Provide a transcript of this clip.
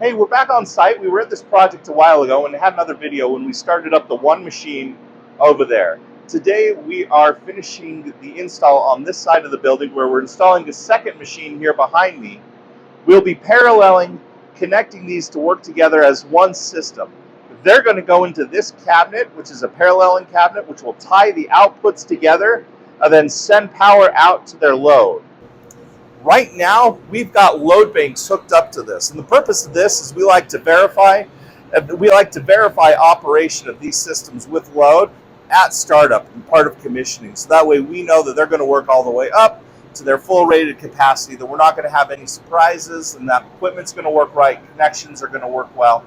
Hey, we're back on site. We were at this project a while ago and had another video when we started up the one machine over there. Today we are finishing the install on this side of the building where we're installing the second machine here behind me. We'll be paralleling, connecting these to work together as one system. They're going to go into this cabinet, which is a paralleling cabinet, which will tie the outputs together and then send power out to their load. Right now, we've got load banks hooked up to this, and the purpose of this is we like to verify operation of these systems with load at startup and part of commissioning. So that way we know that they're going to work all the way up to their full rated capacity, that we're not going to have any surprises, and that equipment's going to work right, connections are going to work well.